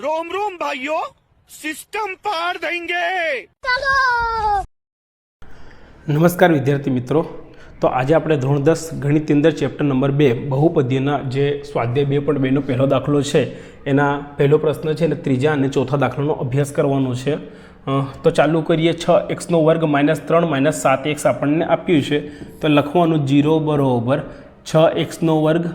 रोम रोम भाइयों, सिस्टम पार देंगे। નમસ્કાર વિદ્યાર્થી મિત્રો, તો આજે આપણે ધોરણ 10 ગણિતની અંદર ચેપ્ટર નંબર 2 બહુપદીના જે સ્વાધ્યાય 2.2નો પહેલો દાખલો છે એના પહેલો પ્રશ્ન છે અને ત્રીજા અને ચોથા દાખલાનો અભ્યાસ કરવાનો છે. તો ચાલુ કરીએ. 6x² - 3 - 7x આપણને આપ્યું છે, તો લખવાનું 0 બરોબર 6x²,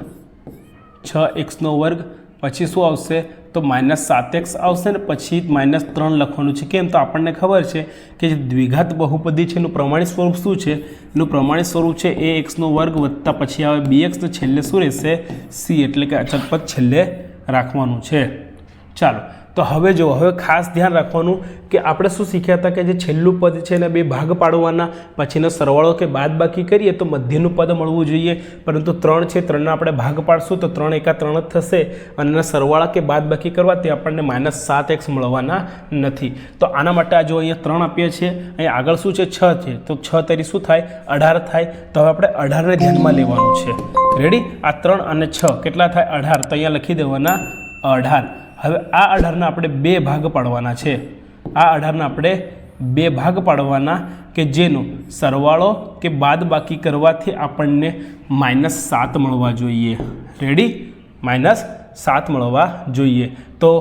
6x², પછી શું આવશે તો -7x આવશે ને પછી -3 લખવાનું છે. કેમ? તો આપણને ખબર છે કે જે દ્વિઘાત બહુપદી છે એનું પ્રમાણિત સ્વરૂપ શું છે? એનું પ્રમાણિત સ્વરૂપ છે ax² વત્તા પછી આવે bx, તો છેલ્લે શું રહેશે? c, એટલે કે અચળ પદ છેલ્લે રાખવાનું છે. ચાલો, તો હવે જો હવે ખાસ ધ્યાન રાખવાનું કે આપણે શું શીખ્યા હતા કે જે છેલ્લું પદ છે એને બે ભાગ પાડવાના, પછીનો સરવાળો કે બાદબાકી કરીએ તો મધ્યનું પદ મળવું જોઈએ. પરંતુ 3 છે, 3ના આપણે ભાગ પાડશું તો 3 એકા 3 જ થશે અને એના સરવાળા કે બાદબાકી કરવાથી આપણને -7x મળવાના નથી. તો આના માટે આ જો અહીંયા 3 આપ્યા છે, અહીંયા આગળ શું છે 6 છે, તો 6 તરી શું થાય 18 થાય. તો હવે આપણે 18ને ધ્યાનમાં લેવાનું છે. રેડી? આ 3 અને 6 કેટલા થાય 18, તો અહીંયા લખી દેવાના 18. હવે આ 18ના આપણે બે ભાગ પાડવાના છે. આ 18ના આપણે બે ભાગ પાડવાના કે જેનો સરવાળો કે બાદબાકી કરવાથી આપણને -7 મળવા જોઈએ. રેડી? -7 મળવા જોઈએ. તો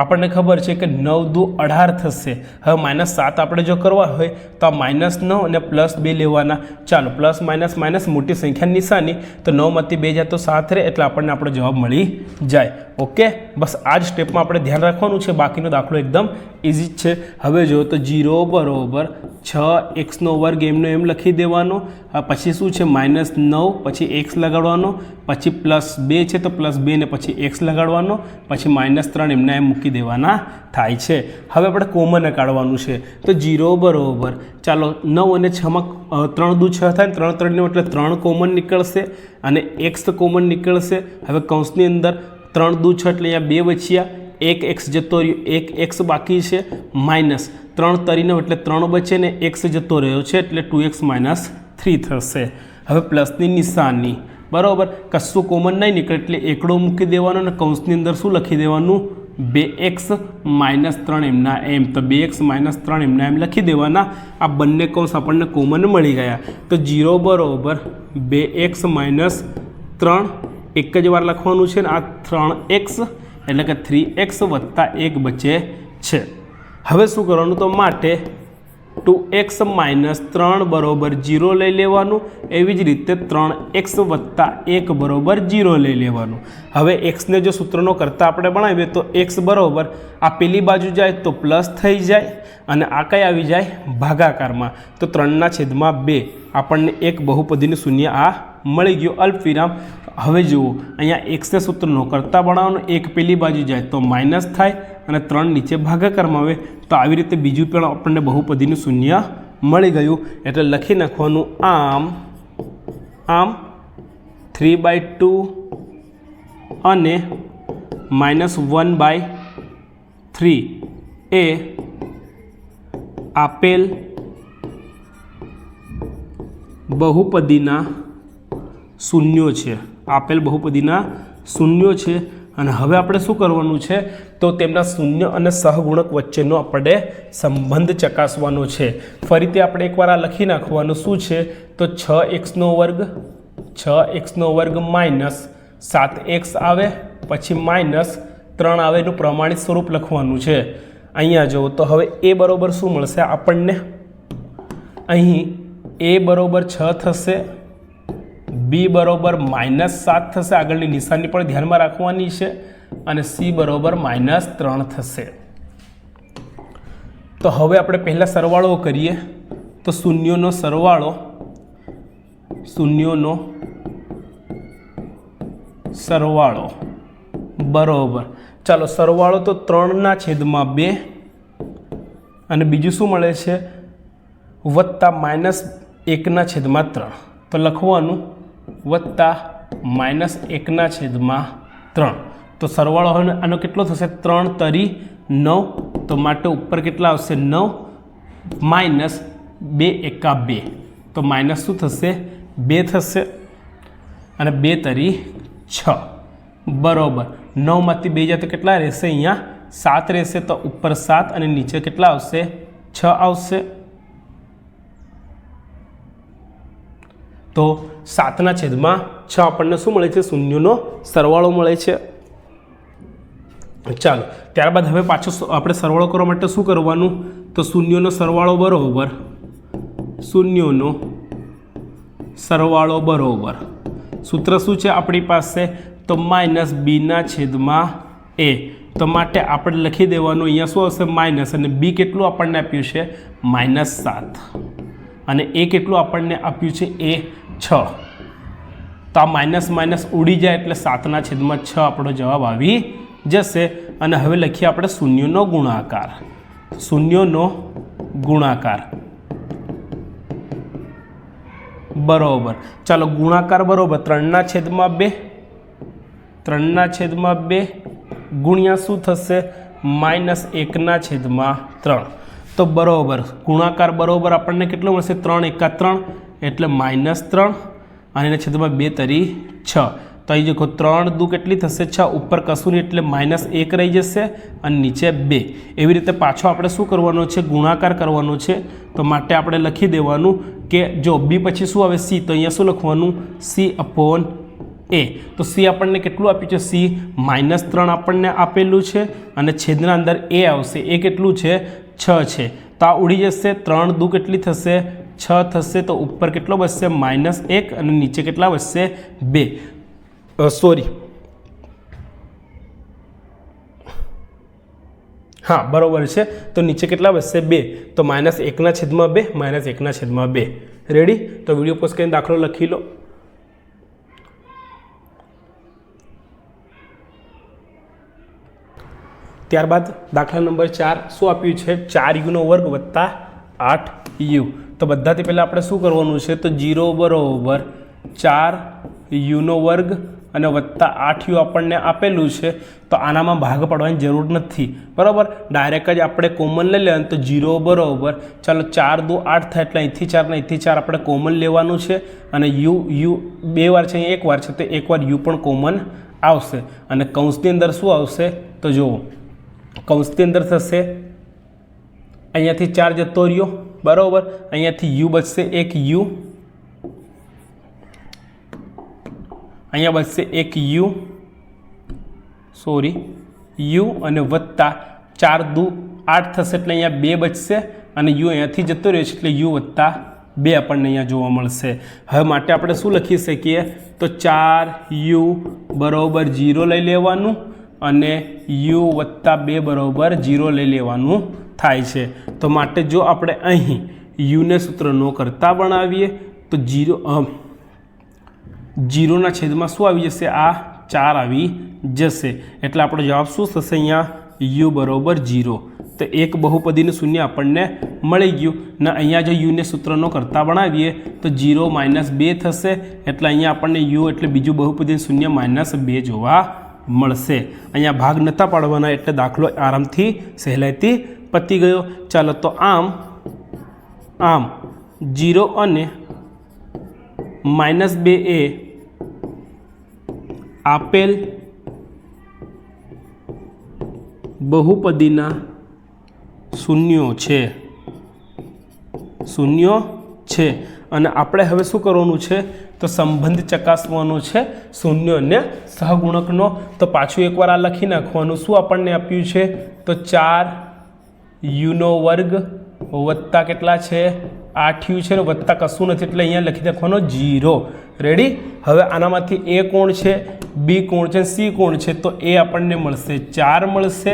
આપણને ખબર છે કે 9 દુ 18 થશે. હવે -7 આપણે જો કરવા હોય તો આ -9 અને +2 લેવાના. ચાલો, પ્લસ માઇનસ માઇનસ મોટી સંખ્યાની નિશાની, તો 9માંથી 2 જાય તો 7 રહે, એટલે આપણને આપણો જવાબ મળી જાય. ઓકે, બસ આ જ સ્ટેપમાં આપણે ધ્યાન રાખવાનું છે. બાકીનો દાખલો એકદમ ઇઝી જ છે. હવે જો તો 0 બરોબર 6x² એમનો એમ લખી દેવાનો. પછી શું છે -9, પછી x લગાડવાનો, પછી +2 છે તો +2 ને પછી x લગાડવાનો, પછી -3 એમના એમ મૂકી દેવાના થાય છે. હવે આપણે કોમન કાઢવાનું છે. તો 0 બરોબર ચાલો 9 અને 6માં 3 દુ 6 થાય, 3 3 એટલે 3 કોમન નીકળશે અને x કોમન નીકળશે. હવે કૌંસની અંદર 3 દુ 6 એટલે અહીંયા 2 બચ્યા, 1x જતો રહ્યો, 1x બાકી છે, -3 તરીનો એટલે 3 બચે ને x જતો રહ્યો છે એટલે 2x - 3 થશે. હવે પ્લસની નિશાની બરાબર, કશું કોમન નહીં નીકળે એટલે એકડો મૂકી દેવાનો અને કૌંસની અંદર શું લખી દેવાનું 2x - 3 એમના એમ. તો 2x - 3 એમના એમ લખી દેવાના. આ બંને કૌંસ આપણને કોમન મળી ગયા. તો 0 બરોબર 2x - 3 એક જ વાર લખવાનું છે ને આ 3x એટલે કે 3x વત્તા 1 બચે છે. હવે શું કરવાનું? તો માટે 2x - 3 બરોબર 0 લઈ લેવાનું. એવી જ રીતે 3x વત્તા 1 બરોબર 0 લઈ લેવાનું. હવે xને જો સૂત્રનો કરતા આપણે બનાવીએ તો x બરોબર આ પેલી બાજુ જાય તો પ્લસ થઈ જાય અને આ કઈ આવી જાય ભાગાકારમાં. તો 3/2 આપણને એક બહુપદીનું શૂન્ય આ મળી ગયું. અલ્પવિરામ. હવે જુઓ અહીંયા xને સૂત્રનો કરતા બનાવવાનો, એક પેલી બાજુ જાય તો માઇનસ થાય અને 3 નીચે ભાગાકારમાં આવે. તો આવી રીતે બીજું પણ આપણને બહુપદીનું શૂન્ય મળી ગયું. એટલે લખી નાખવાનું આમ 3/2 અને -1/3 એ આપેલ બહુપદીના શૂન્યો છે. આપેલ બહુપદીના શૂન્યો છે. અને હવે આપણે શું કરવાનું છે? તો તેમના શૂન્ય અને સહગુણક વચ્ચેનો આપણે સંબંધ ચકાસવાનો છે. ફરીથી આપણે એકવાર આ લખી નાખવાનું. શું છે? તો 6x² -7x આવે, પછી -3 આવે, એનું પ્રમાણિત સ્વરૂપ લખવાનું છે. અહીંયા જુઓ તો હવે a બરોબર શું મળશે આપણને? અહીં a બરોબર 6 થશે, b બરોબર -7 થશે, આગળની નિશાની પણ ધ્યાનમાં રાખવાની છે, અને c બરોબર -3 થશે. તો હવે આપણે પહેલાં સરવાળો કરીએ. તો શૂન્યોનો સરવાળો બરોબર ચાલો સરવાળો તો 3/2 અને બીજું શું મળે છે વત્તા -1/3. તો લખવાનું વત્તા -1/3. તો સરવાળો આનો કેટલો થશે? 3 તરી 9. તો માટે ઉપર કેટલા આવશે? 9 માઇનસ 2 એકા 2. તો માઇનસ શું થશે? 2 થશે અને 2 તરી 6 બરોબર. 9માંથી 2 જાય તો કેટલા રહેશે? અહીંયા 7 રહેશે તો ઉપર 7 અને નીચે કેટલા આવશે 6 આવશે. તો 7/6 આપણને શું મળે છે? શૂન્યનો સરવાળો મળે છે. ચાલો ત્યારબાદ હવે પાછો આપણે સરવાળો કરવા માટે શું કરવાનું? તો શૂન્યનો સરવાળો બરોબર સૂત્ર શું છે આપણી પાસે? તો -b/a. તો માટે આપણે લખી દેવાનું અહીંયા શું આવશે? માઇનસ, અને b કેટલું આપણને આપ્યું છે? -7, અને a કેટલું આપણને આપ્યું છે? a 6. તો આ માઇનસ ઉડી જાય એટલે 7/6 આપણો જવાબ આવી જશે. અને હવે લખીએ આપણે શૂન્યનો ગુણાકાર બરોબર. ચાલો ગુણાકાર બરોબર 3/2 ગુણ્યા શું થશે? -1/3. તો બરોબર ગુણાકાર બરોબર આપણને કેટલો મળશે? 3 × 3 એટલે -3, અને એના છેદમાં 2 તરી 6. તો અહીં દેખો 3 × 2 કેટલી થશે? 6. ઉપર કશું નહીં એટલે -1 રહી જશે અને નીચે 2. એવી રીતે પાછો આપણે શું કરવાનો છે? ગુણાકાર કરવાનો છે. તો માટે આપણે લખી દેવાનું કે જો b પછી શું આવે? c. તો અહીંયા શું લખવાનું? c/a. તો c આપણને કેટલું આપ્યું છે? c -3 આપણને આપેલું છે, અને છેદના અંદર a આવશે. એ કેટલું છે? 6 છે. તો આ ઉડી જશે. 3 × 2 કેટલી થશે? 6 થશે. તો ઉપર કેટલો બચશે? -1, અને નીચે કેટલા બચશે? 2. હા બરોબર છે. તો નીચે કેટલા બચશે? 2. તો -1/2 રેડી. તો વિડીયો પોઝ કરીને દાખલો લખી લો. ત્યારબાદ દાખલા નંબર 4 શું આપ્યું છે? 4u² + 8u. તો બધાથી પહેલાં આપણે શું કરવાનું છે? તો 0 બરોબર 4u² અને +8u આપણને આપેલું છે. તો આનામાં ભાગ પાડવાની જરૂર નથી, બરાબર. ડાયરેક્ટ જ આપણે કોમન લઈ લેવાનું. તો 0 બરોબર ચાલો 4 × 2 = 8 થાય એટલે અહીંથી 4 ને અહીંથી 4 આપણે કોમન લેવાનું છે. અને u 2 વાર છે, અહીંયા 1 વાર છે, તો 1 વાર u પણ કોમન આવશે. અને કૌંસની અંદર શું આવશે? તો જુઓ કૌંસની અંદર થશે અહીંયાથી 4 જતો રહ્યો, બરાબર. અહીંયાથી u બચશે 1 u, અહીંયા બચશે 1 u, અને વત્તા 4 × 2 = 8 થશે એટલે અહીંયા 2 બચશે, અને u અહીંયાથી જતો રહ્યો છે એટલે u + 2 આપણને અહીંયા જોવા મળશે. હવે માટે આપણે શું લખી શકીએ? તો 4u = 0 લઈ લેવાનું, અને u + 2 = 0 લઈ લેવાનું થાય છે. તો માટે જો આપણે અહીં u ને સૂત્રનો કરતા બનાવીએ તો 0 છેદમાં શું આવી જશે? આ 4 આવી જશે. એટલે આપણો જવાબ શું થશે? અહીંયા u = 0. તો એક બહુપદીનું શૂન્ય આપણને મળી ગયું. ને અહીંયા જો u ને સૂત્રનો કરતા બનાવીએ તો 0 - 2 થશે. એટલે અહીંયા આપણને u એટલે બીજું બહુપદીનું શૂન્ય -2 જોવા મળશે. અહીંયા ભાગ નહોતા પાડવાના એટલે દાખલો આરામથી સહેલાઈથી પતી ગયો. ચાલો તો આમ 0 અને -2 એ આપેલ બહુપદીના શૂન્યો છે. અને આપણે હવે શું કરવાનું છે? તો સંબંધ ચકાસવાનો છે શૂન્ય અને સહગુણકનો. તો પાછું એકવાર આ લખી નાખવાનું. શું આપણને આપ્યું છે? તો 4u² વત્તા કેટલા છે? 8u છે, ને વત્તા કશું નથી એટલે અહીંયા લખી નાખવાનો 0. રેડી. હવે આનામાંથી a કોણ છે? b કોણ છે? c કોણ છે? તો a આપણને મળશે 4 મળશે,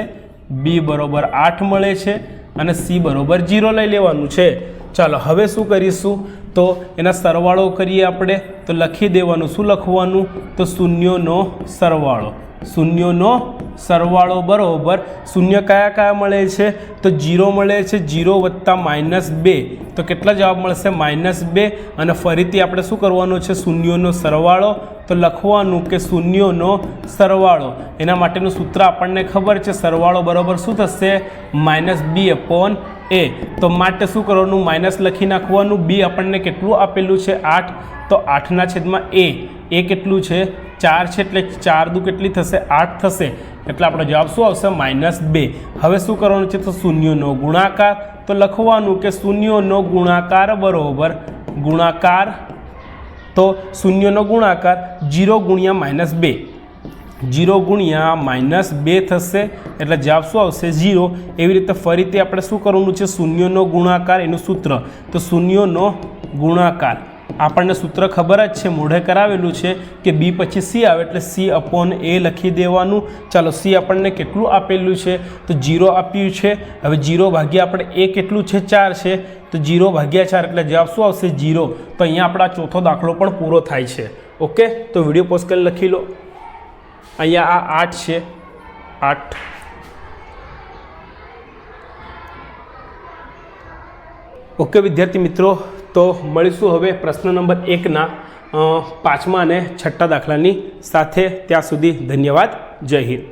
b = 8 મળે છે, અને c = 0 લઈ લેવાનું છે. ચાલો હવે શું કરીશું? તો એના સરવાળો કરીએ આપણે. તો લખી દેવાનું. શું લખવાનું? તો શૂન્યોનો સરવાળો બરોબર શૂન્ય કયા મળે છે? તો 0 મળે છે. 0 વત્તા -2 તો કેટલા જવાબ મળશે? -2. અને ફરીથી આપણે શું કરવાનું છે? શૂન્યોનો સરવાળો તો લખવાનું કે શૂન્યોનો સરવાળો. એના માટેનું સૂત્ર આપણને ખબર છે, સરવાળો બરાબર શું થશે? -b/a. તો માટે શું કરવાનું? માઇનસ લખી નાખવાનું. b આપણને કેટલું આપેલું છે? 8. તો 8/a. એ કેટલું છે? 4 છે, એટલે 4 દુ કેટલી થશે? 8 થશે. એટલે આપણો જવાબ શું આવશે? -2. હવે શું કરવાનું છે? તો શૂન્યોનો ગુણાકાર. તો લખવાનું કે શૂન્યોનો ગુણાકાર બરાબર ગુણાકાર, તો શૂન્યનો ગુણાકાર 0 × -2. 0 × -2 થશે, એટલે જવાબ શું આવશે? 0. એવી રીતે ફરીથી આપણે શું કરવાનું છે? શૂન્યનો ગુણાકાર, એનું સૂત્ર. તો શૂન્યનો ગુણાકાર આપણને સૂત્ર ખબર જ છે, મોઢે કરાવેલું છે કે b પછી c આવે એટલે c/a લખી દેવાનું. ચાલો, c આપણને કેટલું આપેલું છે? તો 0 આપ્યું છે. હવે 0 ભાગ્યા આપણે a કેટલું છે? 4 છે. તો 0/4 એટલે જવાબ શું આવશે? 0. તો અહીંયા આપણા ચોથો દાખલો પણ પૂરો થાય છે. ઓકે, તો વિડીયો પોઝ કરી લખી લો. અહીંયા આ 8 છે, 8. ઓકે વિદ્યાર્થી મિત્રો, તો મળીશું હવે પ્રશ્ન નંબર 1ના 5મા અને 6ઠ્ઠા દાખલાની સાથે. ત્યાં સુધી ધન્યવાદ. જય હિન્દ.